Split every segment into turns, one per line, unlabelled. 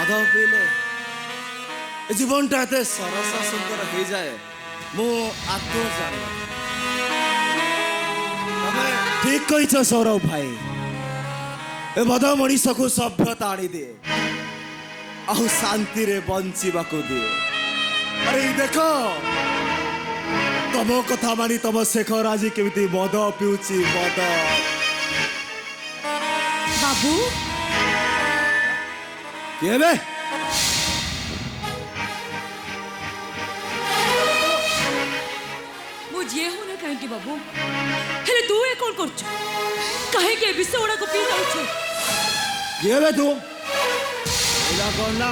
मद पीले जीवनटा एत सरस सुंदर हो जाए मु आत्म जान ठीक कही सौरभ भाई ए मद मनीष को सभ्यता आनी दिए आहु शांति रे बंचीबा को दिए। अरे देख तम कथा मानी तम शेखर आज केमिति मद पिउची मद
बाबू
केबे
मुझे होना कहीं बाबू हेले तू ए कौन करछ काहे के विष ओडा को पी जाउछ
केबे तू इला कोना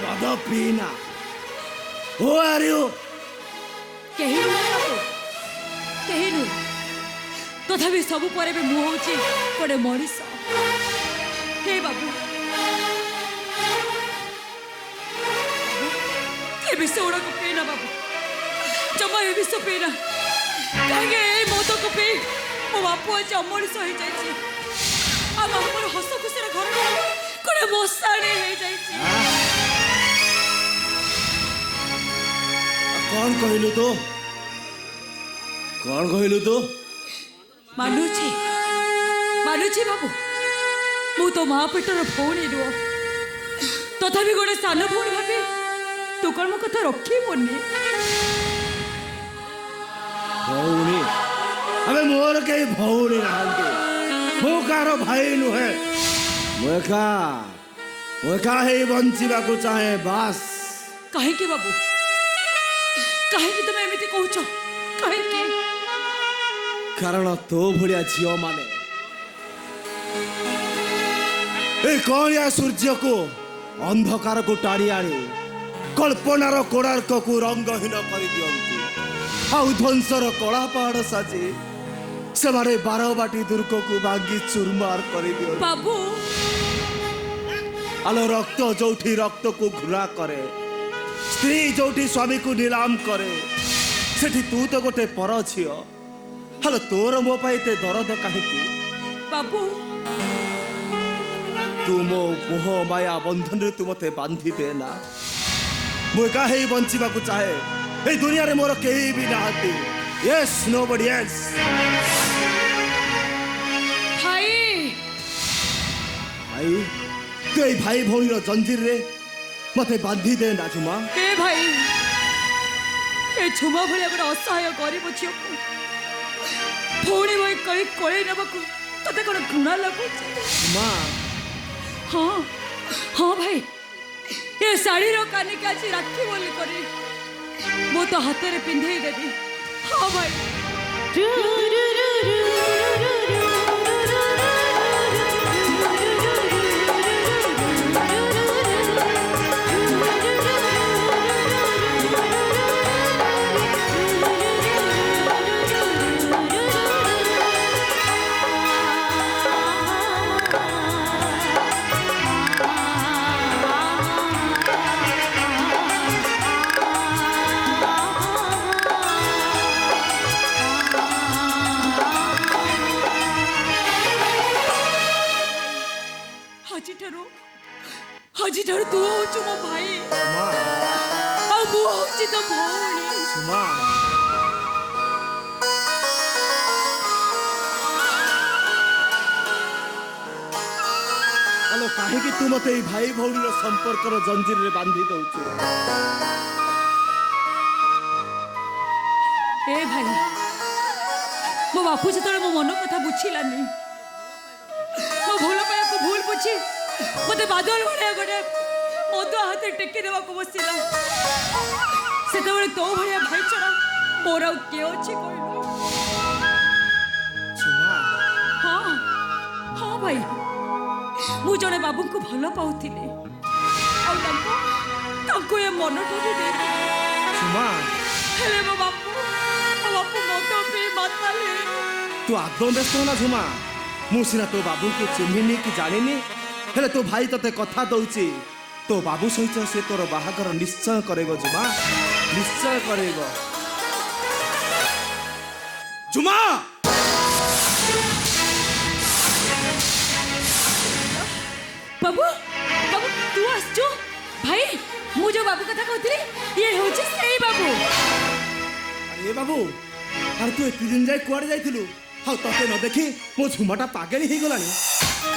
मद पीना Who are you?
कहीं नु बाबू कहीं नु तथापि सब पर भी मुह होची कोडे मनीष हे बाबू ये विष ओडा को पीना बाबू जमा ये विष पीना काहे ए मद को पी मो बापू आज अमरीश हो जाई आ बाबूर हस खुशी घर कोडे मसाणी हो जाई
कौन कहलु तो कौन कहलु तो
मानुची बाबू मु तो महापेटर भौणी रुह तथापि गोटे सान भौणी भाभी तू कौन मो कथा रखी बोनी
भौणी अबे मोर कई भौणी नहांती मु कार भाई नुहे मुका हे बंचीबा को चाहे बास
कहीं के बाबू कहीं की तुम एमिति कहूछ कहीं के
कारण तो भलिया झियो माने ए कौनिया सूर्य को अंधकार को टाणी आनी कल्पनार कोणार्क को रंगहीन कर दियंती आउ ध्वंसर कला पहाड़ साजी से मारे 12 बाटी दुर्ग को भांगी चुरमार कर दियो
बाबू
आलो रक्त जोठी रक्त को घृणा करे स्त्री जोठी स्वामी को नीलाम करे सेठी तू तो गोटे पर झियो हलो तोर मो पाइते दरद कहीं
बाबू
तू मो मोह माया बंधन रे तू मते बांधी दे ना मु काहे बंचीबा को चाहे ए दुनिया रे मोर केही भी नाहती यस नोबडी एल्स
भाई
भाई तू ए भाई भौणी रो जंजीर रे मते बांधी दे ना झुमा
ए भाई ए झुमा भलिया गोटे असहाय गरीब झियो भौणी भाई कहीं कई नबाकू तते कौन घृणा लगुच
मां
हाँ हाँ भाई ये शाढ़ी रो कानी के आज राखी बोली करी मो तो हाथ रे पिंधे देबी हाँ भाई हजी ठार तू होचु मो भाई आ मु होची तो भौणी
सुमा हेलो काहे कि तू मते ई भाई भौणी रो संपर्क रो जंजीर रे बांधी दउछु
ए भाई मो बापू जतले मो मन कथा बुझिलानी मो भूल पाया को भूल बुझी मते बादल भड़े गोटे मद हाथ टेकी देवा को बसिला से तो तो भड़िया भाई चढ़ा मोर आ के अछि कहलो
सुमा
हाँ हाँ भाई मु जने बाबू को भल पाउथिले आ तांको ए मन ठोरी दे
सुमा
हेले मो बापू मद पे माताले
तू आदम व्यस्त हो ना झुमा मु सिना तो बाबू को चिन्हिनी कि जानिनी हेले तो भाई तते कथा दउची तो बाबू सहित से तोर बाहागर निश्चय करेगो जुमा निश्चय करेगो जुमा
बाबू कथा कहती ये हूँ से बाबू।
अरे बाबू अरे तू एत दिन जाए कुआड़े जाइलु हाँ ते न देखी मो झुमाटा पागल हो गलानी।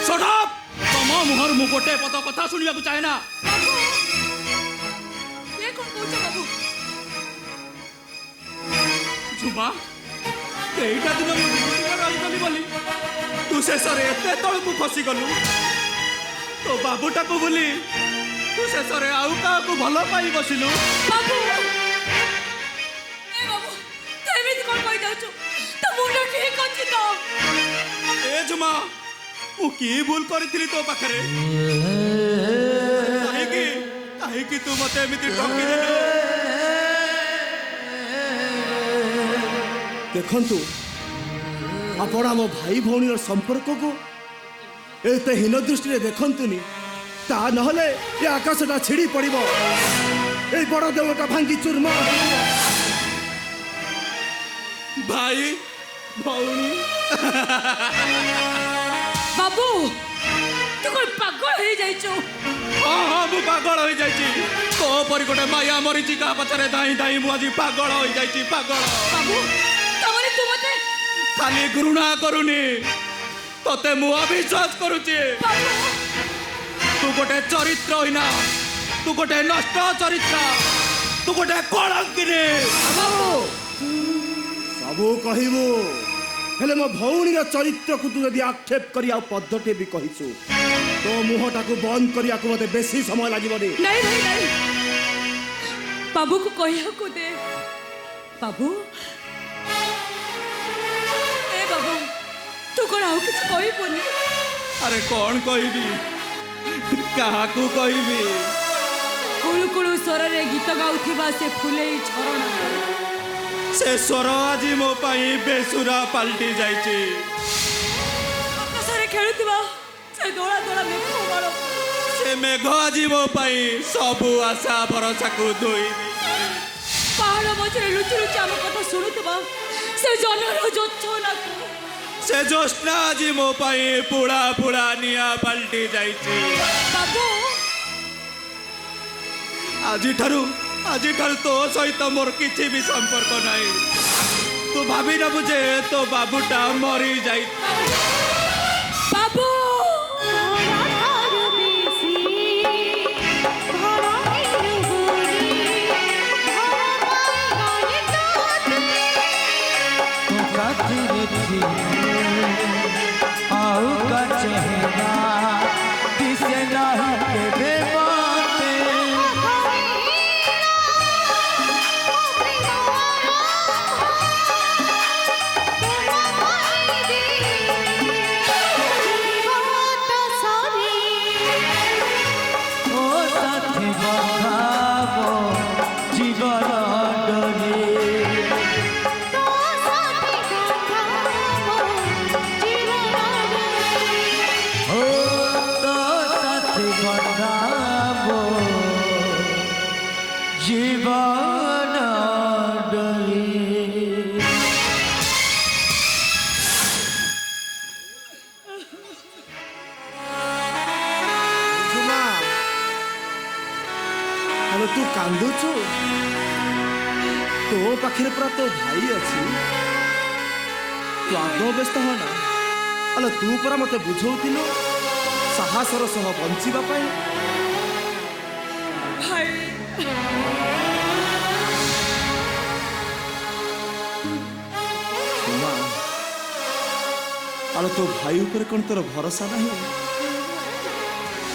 शट अप तम मुहर मु गोटे पद कथा सुनिया चाहे ना।
ये कौन कहूछ बाबू?
झुमा एटा दिन रही बोली तू शेष एत तल को फसी गलु तो बाबूटा को बोली तू शेष आउ क्या भल पाई बसिलु।
बाबू ए बाबू तू एमिति कोन कहि जाउछु तो मुंड ठीक अछि तो।
ए झुमा मु की भूल करी तो पाखरे कहीं तू मत एमती ठकी देलु।
देखंतु आपण आम भाई भौणी संपर्क को एत हीन दृष्टि देखंतुनी ता नहले ये आकाशटा छिड़ी पड़िबो ए बड़ देवटा भांगी चूरमा।
भाई भौणी
बाबू तू कोन पागल हो जाइछु?
हाँ हाँ मु पागल हो जाइछि तो परी गोटे माया मरीची का पछरे धाई धाई मु आज पागल हो जाइछि पागल।
बाबू तमरे तू मते
खाली घृणा करूनी तते मु अविश्वास करूची। तू गोटे चरित्रहीना तू गोटे नष्ट चरित्र तू गोटे कलंकिनी।
सबू कहबू हेले मो भौणी चरित्र को तू यदि आक्षेप करी आ पद्धति भी कहिछु तो मुहटा को बंद करिया को मते बेसी समय लागबनी।
नहीं नहीं नहीं बाबू को कहिया को दे बाबू। ए बाबू तू कोन आउ किछ कहबोनी?
अरे कौन कहबी कहा को कहबी?
कुळु कुळु स्वर रे गीत गाउथिबा से फुलेई झरणा
से स्वर आज मो पाई बेसुरा पलटी जाइछि।
आकाशरे खेलुथिबा से दोला दोला मेघ मारो
से मेघ आज मो पाई सबु आशा भरोसा को धोई
पहाड़ मझे लुचि लुचि आम कथा शुणुथिबा से जनर जोच्छना
से जोस्ना आज मो पाई पुड़ा पुड़ा निया पलटी जाइछि।
बाबू
आज ठारू तो सहित मोर किसी भी संपर्क नहीं तू भाभी न बुझे तो बाबूटा मरी जाई।
बाबू
तू कांदुचु तो पाखे पूरा तो भाई अच्छी तू आग व्यस्त होना अल तू पूरा मत बुझाऊलु साहसर सह बंचिबा पाई।
भाई
अल तो भाई ऊपर कौन तोर भरोसा नहीं?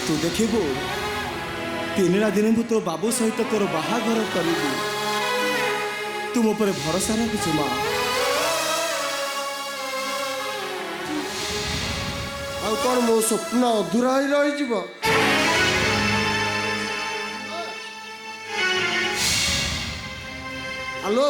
तू देखबू तीनरा दिन तो बाबू सहित तोर बाहाघर करी तुम ऊपर भरोसा रखिछु माँ।
आ कौन मो स्वप्न अधूरा ही रही। हेलो